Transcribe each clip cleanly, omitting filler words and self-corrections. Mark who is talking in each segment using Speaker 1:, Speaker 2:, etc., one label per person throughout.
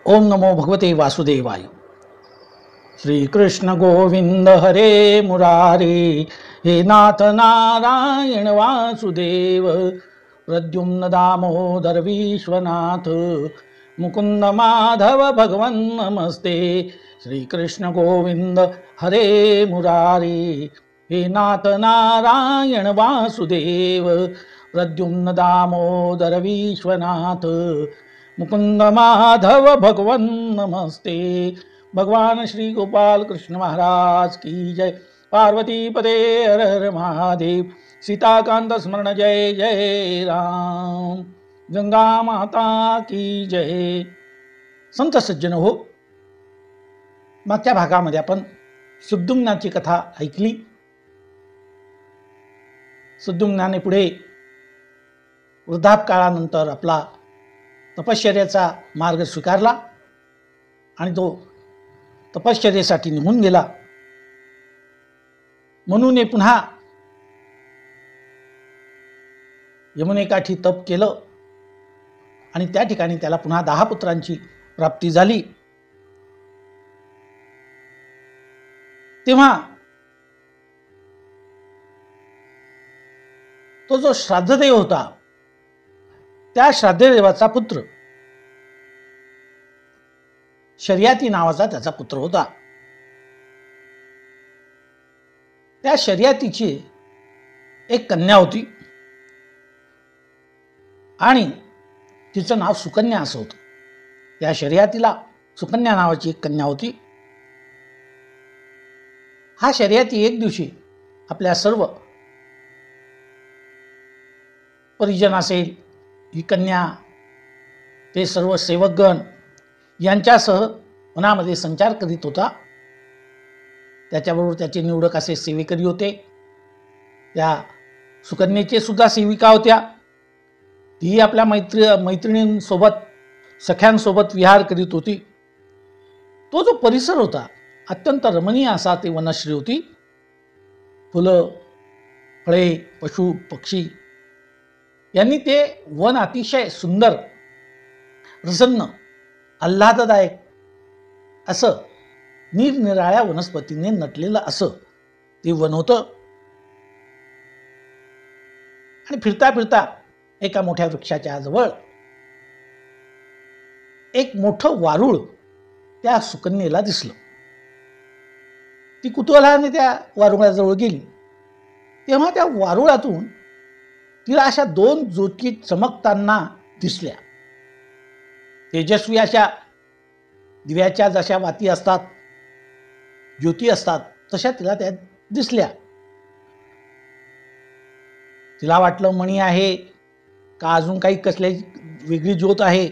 Speaker 1: ओम नमो भगवते वासुदेवाय। श्रीकृष्ण गोविंद हरे मुरारे, हे नाथ नारायण वासुदेव, प्रद्युम्न दामोदर विश्वनाथ, मुकुंद माधव भगवन नमस्ते। श्रीकृष्ण गोविंद हरे मुरारे, हे नाथ नारायण वासुदेव, प्रद्युम्न दामोदर विश्वनाथ, मुकुंद माधव भगवन नमस्ते। भगवान श्री गोपाल कृष्ण महाराज की जय। पार्वती पदे हर हर महादेव। सीताकांत स्मरण जय जय राम। गंगा माता की जय। संत सज्जन हो, मागच्या भागामध्ये आपण सुद्युम्नाची कथा ऐकली। सुद्युम्नाने पुढे वृद्धापकाळानंतर आपला तपश्चर्याचा मार्ग स्वीकारला आणि तो तपश्चर्येसाठी निघून गेला। म्हणून पुन्हा यमुनेकाठी तप केलं आणि त्या ठिकाणी त्याला पुन्हा 10 पुत्रांची प्राप्ती झाली। तेव्हा तो जो श्राद्धदेव होता, त्या श्राद्धदेवाचा पुत्र शर्याती नावाचा त्याचा पुत्र होता। त्या शर्यातीची एक कन्या होती आणि तिचं नाव सुकन्या असं होतं। त्या शर्यातीला सुकन्या नावाची एक कन्या होती। हा शर्याती एक दिवशी आपल्या सर्व परिजन असेल, ही कन्या, ते सर्व सेवकगण यांच्यासह वनामध्ये संचार करीत होता। त्याच्याबरोबर त्याचे निवडक असे सेवेकरी होते। त्या सुकन्येचे सुद्धा सेविका होत्या। ती आपल्या मैत्रिणींसोबत, सख्यांसोबत विहार करीत होती। तो जो परिसर होता अत्यंत रमणीय असा ते वनश्री होती। फुलं, फळे, पशु, पक्षी यांनी ते वन अतिशय सुंदर, प्रसन्न, आल्हाददायक असं निरनिराळ्या वनस्पतींनी नटलेलं असं ते वन होतं। आणि फिरता फिरता एका मोठ्या वृक्षाच्या जवळ एक मोठं वारुळ त्या सुकन्येला दिसलं। ती कुतूहलाने त्या वारुळाजवळ गेली। तेव्हा त्या वारुळातून तिला अशा 2 ज्योती चमकताना दिसल्या। तेजस्वी अशा दिव्याच्या जशा वाती असतात, ज्योती असतात, तशा तिला त्या दिसल्या। तिला वाटलं मणी आहे का अजून काही कसली वेगळी ज्योत आहे।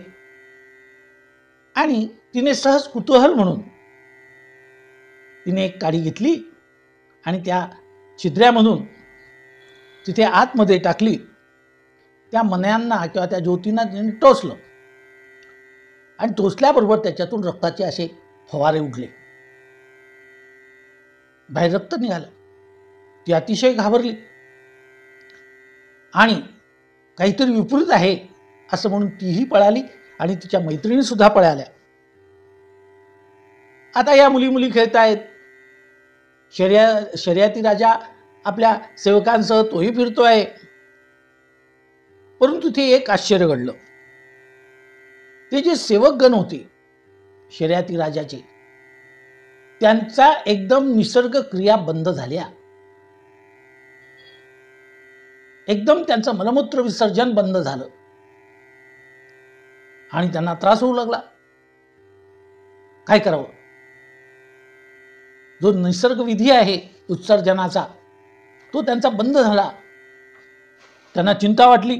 Speaker 1: आणि तिने सहज कुतूहल म्हणून तिने एक काडी घेतली आणि त्या छिद्र्यामधून तिथे आतमध्ये टाकली। त्या मण्यांना किंवा त्या ज्योतींना तिने टोचलं आणि टोचल्याबरोबर त्याच्यातून रक्ताचे असे फवारे उडले, बाहेर रक्त निघालं। ती अतिशय घाबरली आणि काहीतरी विपरीत आहे असं म्हणून तीही पळाली आणि तिच्या मैत्रिणी सुद्धा पळाल्या। आता या मुली खेळतायत। शर्याती राजा आपल्या सेवकांसह तोही फिरतोय। परंतु ते एक आश्चर्य घडलं। ते जे सेवकगण होते शर्याती राजाचे, त्यांचा एकदम निसर्ग क्रिया बंद झाल्या। एकदम त्यांचं मलमूत्र विसर्जन बंद झालं आणि त्यांना त्रास होऊ लागला। काय करावं? जो निसर्ग विधी आहे उत्सर्जनाचा, तो त्यांचा बंद झाला। त्यांना चिंता वाटली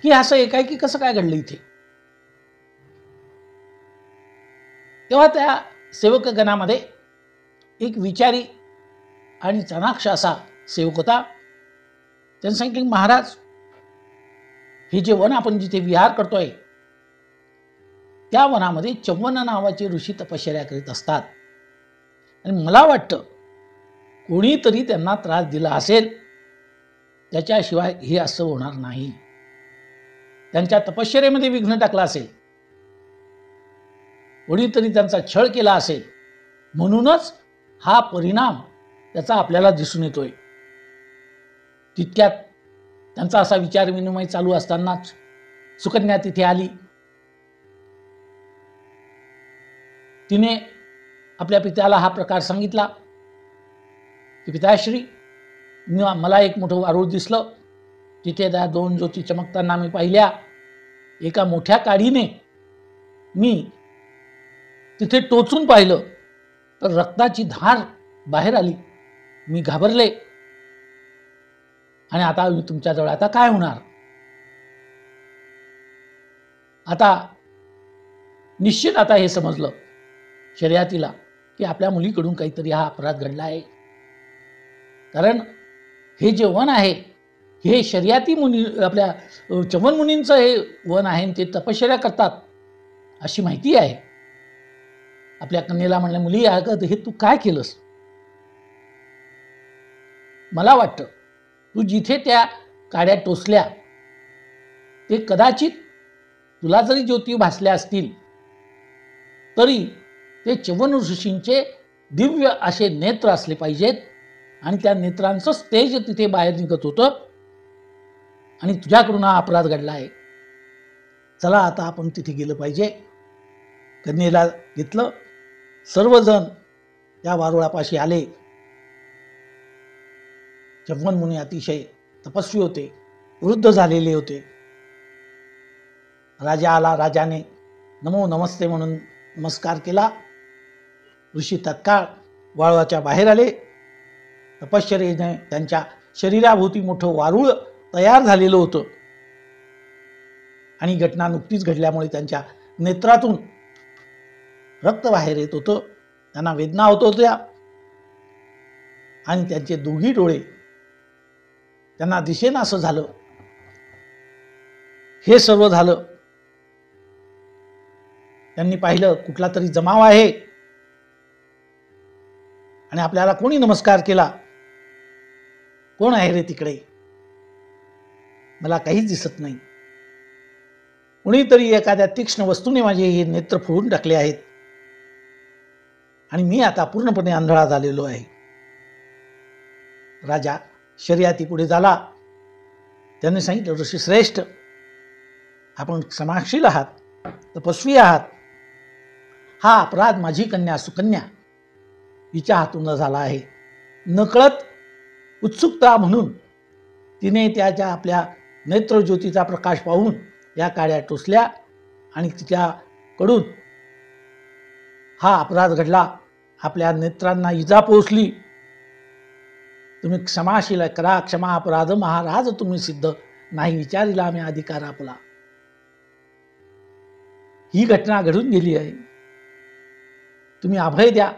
Speaker 1: की असं एकाएकी कसं काय घडलं इथे। तेव्हा त्या सेवकगणामध्ये एक विचारी आणि चाणाक्ष असा सेवक होता। त्यांनी सांगितले, महाराज, हे जे वन आपण जिथे विहार करतोय त्या वनामध्ये चव्वन नावाचे ऋषी तपश्चर्या करीत असतात आणि मला वाटतं कोणीतरी त्यांना त्रास दिला असेल, त्याच्याशिवाय हे असं होणार नाही। त्यांच्या तपश्चर्येमध्ये विघ्न टाकला असेल कोणीतरी त्यांचा छळ केला असेल, म्हणूनच हा परिणाम त्याचा आपल्याला दिसून येतोय. तितक्यात त्यांचा असा विचारविनिमय चालू असतानाच सुकन्या तिथे आली. तिने आपल्या पित्याला हा प्रकार सांगितला की पिताश्री, मला एक मोठं वारूळ दिसलं. तिथे त्या 2 ज्योती चमकताना मी पाहिल्या. एका मोठ्या काडीने मी तिथे टोचून पाहिलं तर रक्ताची धार बाहेर आली. मी घाबरले आणि आता तुमच्याजवळ आता काय होणार? आता निश्चित आता हे समजलं शर्यतीला की आपल्या मुलीकडून काहीतरी हा अपराध घडला आहे. कारण हे जे वन आहे हे शर्यती मुनी, आपल्या चवन मुनींचं हे वन आहे, ते तपश्चर्या करतात अशी माहिती आहे. आपल्या कन्येला म्हणले, मुली अगं हे तू काय केलंस? मला वाटतं तू जिथे त्या काड्या टोचल्या ते कदाचित तुला जरी ज्योती भासल्या असतील तरी ते चवन ऋषींचे दिव्य असे नेत्र असले पाहिजेत आणि त्या नेत्रांचं तेज तिथे बाहेर निघत होतं आणि तुझ्याकडून हा अपराध घडला आहे. चला आता आपण तिथे गेलं पाहिजे. कन्येला घेतलं. सर्वजण त्या वारुळापाशी आले. चवन मुनी अतिशय तपस्वी होते, वृद्ध झालेले होते. राजा आला. राजाने नमो नमस्ते म्हणून नमस्कार केला. ऋषी तत्काळ वाळवाच्या बाहेर आले. तपश्चर्येने त्यांच्या शरीराभोवती मोठं वारूळ तयार झालेलं होतं आणि घटना नुकतीच घडल्यामुळे त्यांच्या नेत्रातून रक्त बाहेर येत होतं. त्यांना वेदना होत होत्या आणि त्यांचे दोघी डोळे त्यांना दिसेना असं झालं. हे सर्व झालं. त्यांनी पाहिलं कुठला तरी जमाव आहे आणि आपल्याला कोणी नमस्कार केला. कोण आहे रे तिकडे? मला काहीच दिसत नाही. कोणीतरी एखाद्या तीक्ष्ण वस्तूने माझे हे नेत्र फोडून टाकले आहेत आणि मी आता पूर्णपणे आंधळा झालेलो आहे. राजा शर्यती पुढे झाला. त्याने सांगितलं, ऋषी श्रेष्ठ, आपण क्षमाशील आहात, तपस्वी आहात. हा अपराध माझी कन्या सुकन्या हिच्या हातून झाला आहे. नकळत उत्सुकता म्हणून तिने त्याच्या आपल्या नेत्रज्योतीचा प्रकाश पाहून या काड्या टोचल्या आणि तिच्याकडून हा अपराध घडला. आपल्या नेत्रांना इजा पोहोचली. तुम्ही क्षमाशील करा. क्षमा अपराध महाराज तुम्ही सिद्ध नाही विचारिला आम्ही अधिकार आपला. ही घटना घडून गेली आहे. तुम्ही अभय द्या.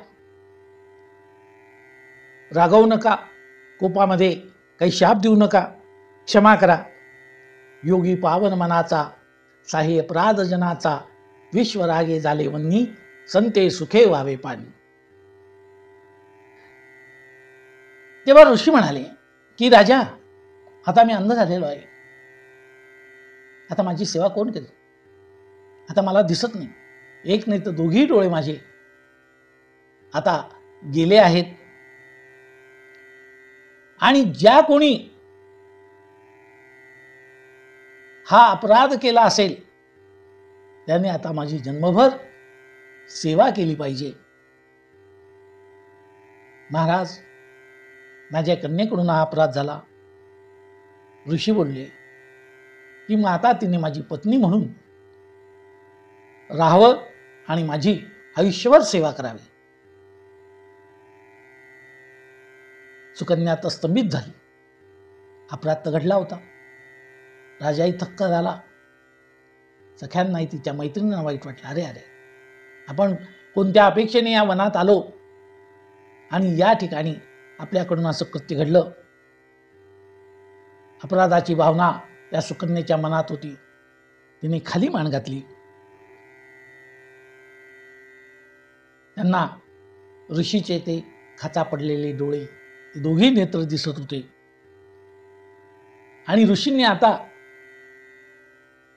Speaker 1: रागवू नका. कोपामध्ये काही शाप देऊ नका. क्षमा करा. योगी पावन मनाचा साही अपराध जनाचा विश्वरागे झाले वन्नी संते सुखे व्हावे पाणी. तेव्हा ऋषी म्हणाले की राजा, आता मी अंध झालेलो आहे. आता माझी सेवा कोण करेल? आता मला दिसत नाही. एक नाही तर दोघी डोळे माझे आता गेले आहेत. आणि ज्या कोणी हा अपराध केला असेल त्याने आता माझी जन्मभर सेवा केली पाहिजे. महाराज, माझ्या कन्येकडून हा अपराध झाला. ऋषी बोलले की मग आता तिने माझी पत्नी म्हणून राहावं आणि माझी आयुष्यभर सेवा करावी. सुकन्या स्तंभित झाली. अपराध तर घडला होता. राजाही थक्क झाला. सख्यांनाही तिच्या मैत्रिणींना वाईट वाटलं. अरे अरे, आपण कोणत्या अपेक्षेने या वनात आलो आणि या ठिकाणी आपल्याकडून असं कृत्य घडलं. अपराधाची भावना त्या सुकन्येच्या मनात होती. तिने खाली मान घातली. त्यांना ऋषीचे ते खाचा पडलेले डोळे, ते दोघी नेत्र दिसत होते. आणि ऋषींनी आता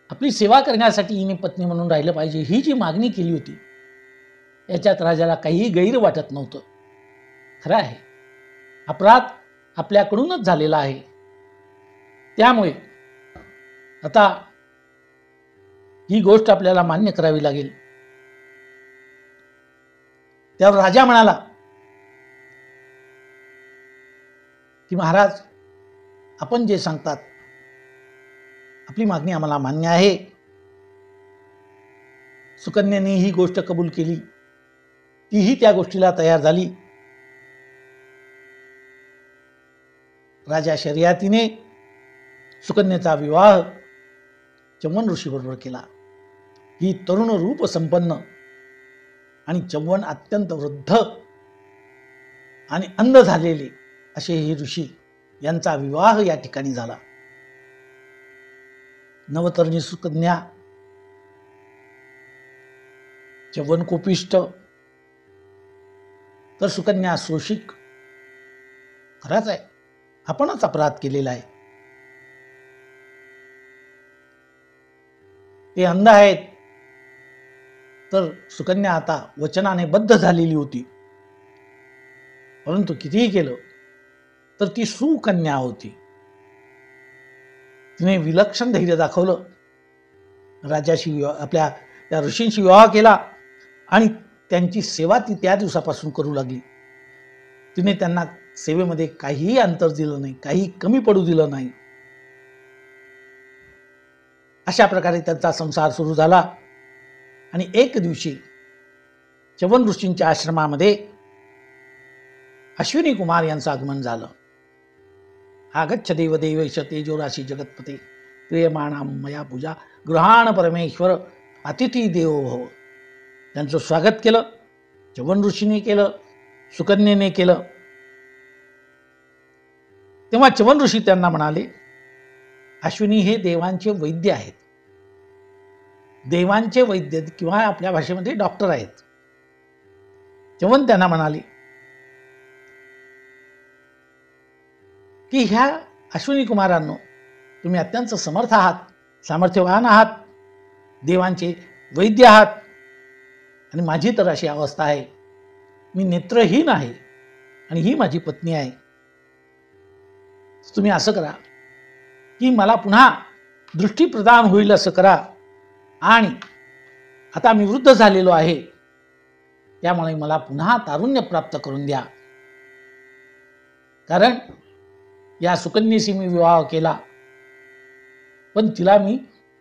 Speaker 1: आपली सेवा करण्यासाठी हिने पत्नी म्हणून राहिलं पाहिजे ही जी मागणी केली होती याच्यात राजाला काहीही गैर वाटत नव्हतं. खरं आहे, अपराध आपल्याकडूनच झालेला आहे. त्यामुळे आता ही गोष्ट आपल्याला मान्य करावी लागेल. त्यावर राजा म्हणाला की महाराज, आपण जे सांगतात आपली मागणी आम्हाला मान्य आहे. सुकन्याने ही गोष्ट कबूल केली, तीही त्या गोष्टीला तयार झाली. राजा शर्यतीने सुकन्याचा विवाह चव्हाण ऋषी बरोबर केला. ही तरुण रूप संपन्न आणि चव्हाण अत्यंत वृद्ध आणि अंध झालेले असे हे ऋषी यांचा विवाह या ठिकाणी झाला. नवतरुणी सुकन्या, चव्हाण कोपिष्ट, तर सुकन्या शोषिक. खरंच आहे, आपणच अपराध केलेला आहे. ते अंध आहेत, तर सुकन्या आता वचनाने बद्ध झालेली होती. परंतु कितीही केलं तर ती सुकन्या होती. तिने विलक्षण धैर्य दाखवलं. राजाशी आपल्या त्या ऋषींशी विवाह केला आणि त्यांची सेवा ती त्या दिवसापासून करू लागली. तिने त्यांना सेवेमध्ये काहीही अंतर दिलं नाही, काही कमी पडू दिलं नाही. अशा प्रकारे त्यांचा संसार सुरू झाला. आणि एक दिवशी चव्हाण ऋषींच्या आश्रमामध्ये अश्विनी कुमार यांचं आगमन झालं. आगच्छ देव देवेश तेजोराशी जगतपते क्रियमाणाम मया पूजा गृहाण परमेश्वर अतिथी देवो भव. त्यांचं स्वागत केलं, चव्हाण ऋषीने केलं, सुकन्येने केलं. तेव्हा चव्हाण ऋषी त्यांना म्हणाले, अश्विनी हे देवांचे वैद्य आहेत. देवांचे वैद्य किंवा आपल्या भाषेमध्ये डॉक्टर आहेत. चव्हाण त्यांना म्हणाले की ह्या अश्विनी कुमारांनो, तुम्ही अत्यंत समर्थ आहात, सामर्थ्यवान आहात, देवांचे वैद्य आहात. आणि माझी तर अशी अवस्था आहे, मी नेत्रहीन आहे आणि ही माझी पत्नी आहे. तुम्ही असं करा की मला पुन्हा दृष्टी प्रदान होईल असं करा. आणि आता मी वृद्ध झालेलो आहे, त्यामुळे मला पुन्हा तारुण्य प्राप्त करून द्या. कारण या सुकन्येशी मी विवाह केला, पण तिला मी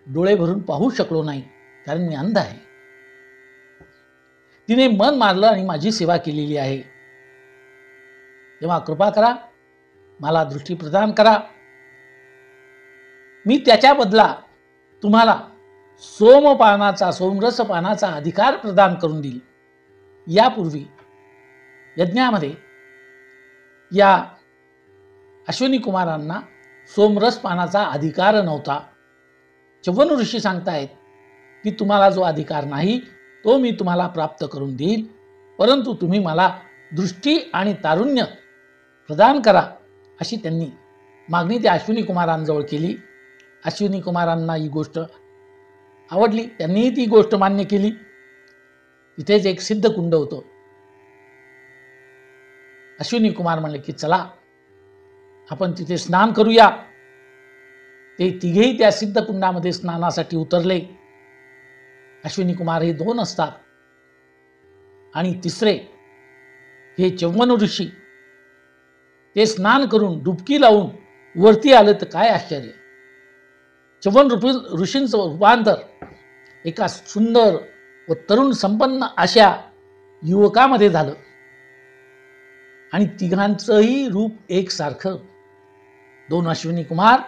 Speaker 1: डोळे भरून पाहू शकलो नाही, कारण मी अंध आहे. तिने मन मारलं आणि माझी सेवा केलेली आहे. तेव्हा कृपा करा, मला दृष्टी प्रदान करा. मी त्याच्या बदला तुम्हाला सोमरस पानाचा अधिकार प्रदान करून देईल. यापूर्वी यज्ञामध्ये या अश्विनी कुमारांना सोमरस पानाचा अधिकार नव्हता. चव्हाण ऋषी सांगतायत की तुम्हाला जो अधिकार नाही तो मी तुम्हाला प्राप्त करून देईल, परंतु तुम्ही मला दृष्टी आणि तारुण्य प्रदान करा, अशी त्यांनी मागणी त्या अश्विनी कुमारांजवळ केली. अश्विनी कुमारांना ही गोष्ट आवडली, त्यांनीही ती गोष्ट मान्य केली. तिथेच एक सिद्ध कुंड होतं. अश्विनी कुमार म्हणले की चला आपण तिथे स्नान करूया. ते तिघेही त्या सिद्ध कुंडामध्ये स्नानासाठी उतरले. अश्विनी कुमार हे 2 असतात आणि तिसरे हे चव्हाण ऋषी. ते स्नान करून डुबकी लावून वरती आलं तर काय आश्चर्य. चव्हाण ऋषींचं रूपांतर एका सुंदर व तरुण संपन्न अशा युवकामध्ये झालं. आणि तिघांचंही रूप एकसारखं. 2 अश्विनी कुमार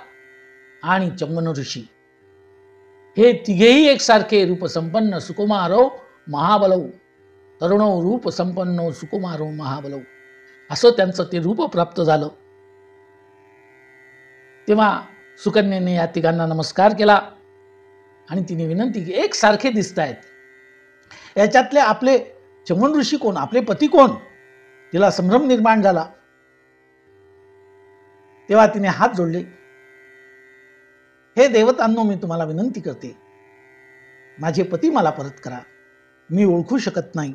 Speaker 1: आणि चव्हाण ऋषी हे तिघेही एकसारखे रूपसंपन्न, सुकुमारो महाबलौ, तरुणो रूप संपन्नो सुकुमारो महाबलौ, असं त्यांचं ते रूप प्राप्त झालं. तेव्हा सुकन्येने या तिघांना नमस्कार केला आणि तिने विनंती की एकसारखे दिसत आहेत, याच्यातले आपले चव्हाण ऋषी कोण, आपले पती कोण. तिला संभ्रम निर्माण झाला. तेव्हा तिने हात जोडले. हे देवतांनो, मी तुम्हाला विनंती करते, माझे पती मला परत करा. मी ओळखू शकत नाही.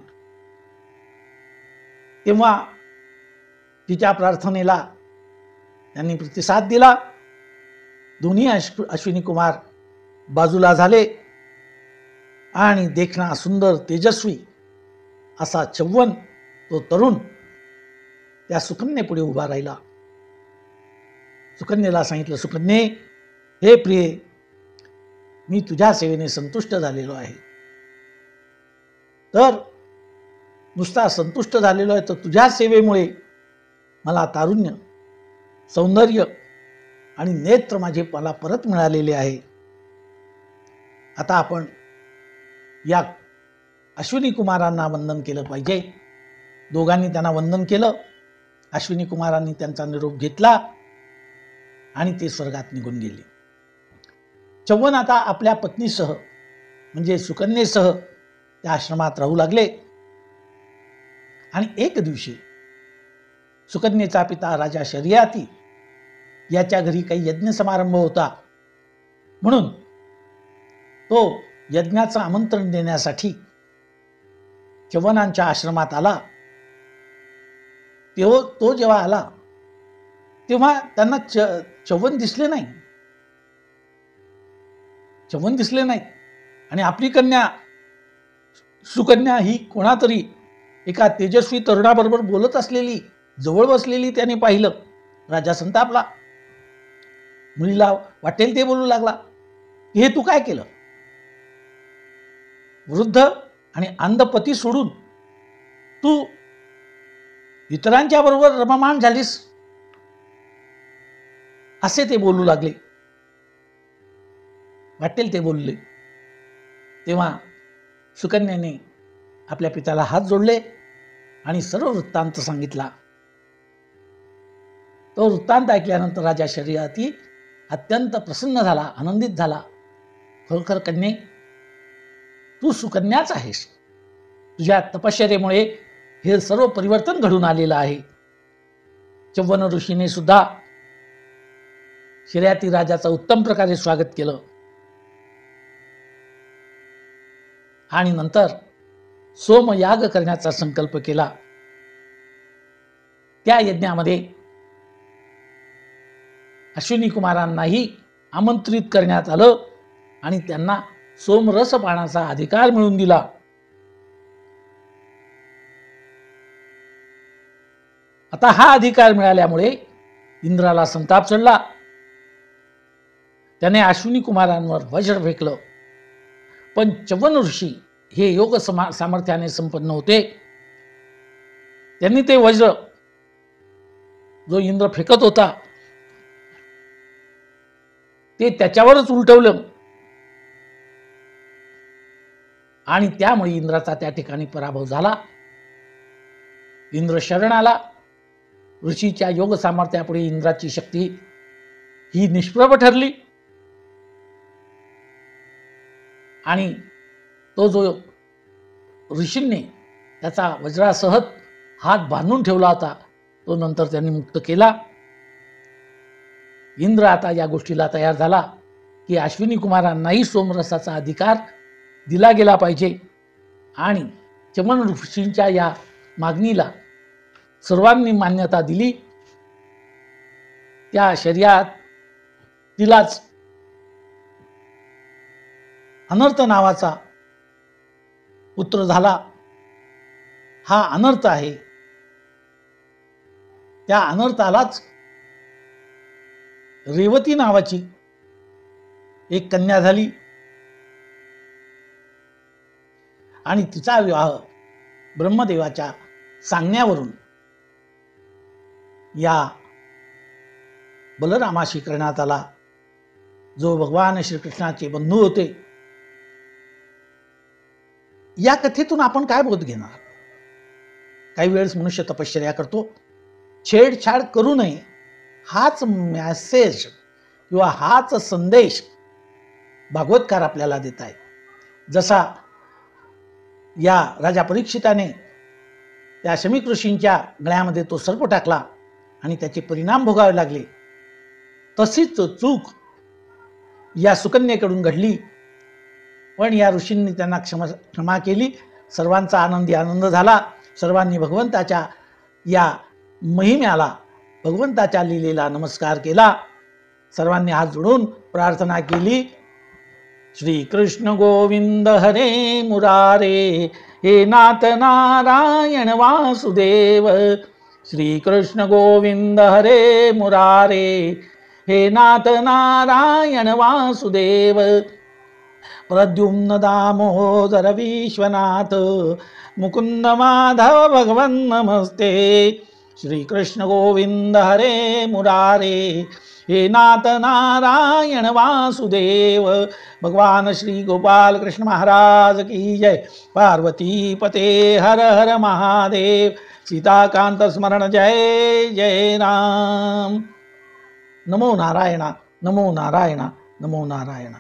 Speaker 1: तेव्हा तिच्या प्रार्थनेला त्यांनी प्रतिसाद दिला. दोन्ही अश्विनी कुमार बाजूला झाले आणि देखणा सुंदर तेजस्वी असा चव्वन तो तरुण त्या सुकन्येपुढे उभा राहिला. सुकन्येला सांगितलं, सुकन्ये, हे प्रिये, मी तुझ्या सेवेने संतुष्ट झालेलो आहे. तर नुसता संतुष्ट झालेलो आहे तर तुझ्या सेवेमुळे मला तारुण्य, सौंदर्य आणि नेत्र मला परत मिळालेले आहे. आता आपण या अश्विनी कुमारांना वंदन केलं पाहिजे. दोघांनी त्यांना वंदन केलं. अश्विनी कुमारांनी त्यांचा निरोप घेतला आणि ते स्वर्गात निघून गेले. चव्वन आता आपल्या पत्नीसह म्हणजे सुकन्येसह त्या आश्रमात राहू लागले. आणि एक दिवशी सुकन्येचा पिता राजा शर्याती याच्या घरी काही यज्ञ समारंभ होता, म्हणून तो यज्ञाचं आमंत्रण देण्यासाठी चव्वनांच्या आश्रमात आला. तो जेव्हा आला तेव्हा त्यांना चव्वन दिसले नाही. चव्वन दिसले नाही आणि आपली कन्या सुकन्या ही कोणातरी एका तेजस्वी तरुणाबरोबर बोलत असलेली, जवळ बसलेली त्याने पाहिलं. राजा संतापला. मुलीला वाटेल ते बोलू लागला, हे तू काय केलं? वृद्ध आणि अंध पती सोडून तू इतरांच्या बरोबर रममाण झालीस, असे ते बोलू लागले. वाटेल ते बोलले. तेव्हा सुकन्याने आपल्या पित्याला हात जोडले आणि सर्व वृत्तांत सांगितला. तो वृत्तांत ऐकल्यानंतर राजा शर्याती अत्यंत प्रसन्न झाला, आनंदित झाला. खरोखर कन्ये, तू सुकन्याच आहेस. तुझ्या तपश्चर्येमुळे हे सर्व परिवर्तन घडून आलेलं आहे. चव्वन ऋषीने सुद्धा शर्याती राजाचं उत्तम प्रकारे स्वागत केलं आणि नंतर सोमयाग करण्याचा संकल्प केला. त्या यज्ञामध्ये अश्विनी कुमारांनाही आमंत्रित करण्यात आलं आणि त्यांना सोमरस पाण्याचा अधिकार मिळवून दिला. आता हा अधिकार मिळाल्यामुळे इंद्राला संताप चढला. त्याने अश्विनी कुमारांवर वज्र फेकलं. पण चव्वन ऋषी हे योग सामर्थ्याने संपन्न होते. त्यांनी ते वज्र जो इंद्र फेकत होता ते त्याच्यावरच उलटवलं आणि त्यामुळे इंद्राचा त्या ठिकाणी पराभव झाला. इंद्र शरण आला. ऋषीच्या योग सामर्थ्यापुढे इंद्राची शक्ती ही निष्प्रभ ठरली आणि तो जो ऋषींनी त्याचा वज्रासह हात बांधून ठेवला होता तो नंतर त्यांनी मुक्त केला. इंद्र आता या गोष्टीला तयार झाला की अश्विनी कुमारांनाही सोमरसाचा अधिकार दिला गेला पाहिजे आणि चव्वन ऋषींच्या या मागणीला सर्वांनी मान्यता दिली. त्या शर्यातीलाच अनर्थ नावाचा पुत्र झाला. हा अनर्थ आहे. त्या अनर्थालाच रेवती नावाची एक कन्या झाली आणि तिचा विवाह ब्रह्मदेवाच्या सांगण्यावरून या बलरामाशी करण्यात आला, जो भगवान श्रीकृष्णाचे बंधू होते. या कथेतून आपण काय बोध घेणार? काही वेळेस मनुष्य तपश्चर्या करतो, छेडछाड करू नये हाच मेसेज किंवा हाच संदेश भागवतकार आपल्याला देत आहेत. जसा या राजा परीक्षिताने त्या शमीक ऋषींच्या गळ्यामध्ये तो सर्प टाकला आणि त्याचे परिणाम भोगावे लागले, तशीच चूक या सुकन्येकडून घडली. पण या ऋषींनी त्यांना क्षमा केली. सर्वांचा आनंदी आनंद झाला. सर्वांनी भगवंताच्या या महिम्याला, भगवंताच्या लीलेला नमस्कार केला. सर्वांनी हात जोडून प्रार्थना केली. श्री कृष्ण गोविंद हरे मुरारे, हे नाथ नारायण वासुदेव. श्री कृष्ण गोविंद हरे मुरारे, हे नाथ नारायण वासुदेव. प्रद्युम्न दामोदर विश्वनाथ, मुकुंद माधव भगवन् नमस्ते. श्री कृष्ण गोविंद हरे मुरारे, हे नाथ नारायण वासुदेव. भगवान श्री गोपाल कृष्ण महाराज की जय. पार्वती पते हर हर महादेव. सीताकांत स्मरण जय जय राम. नमो नारायण, नमो नारायण, नमो नारायण.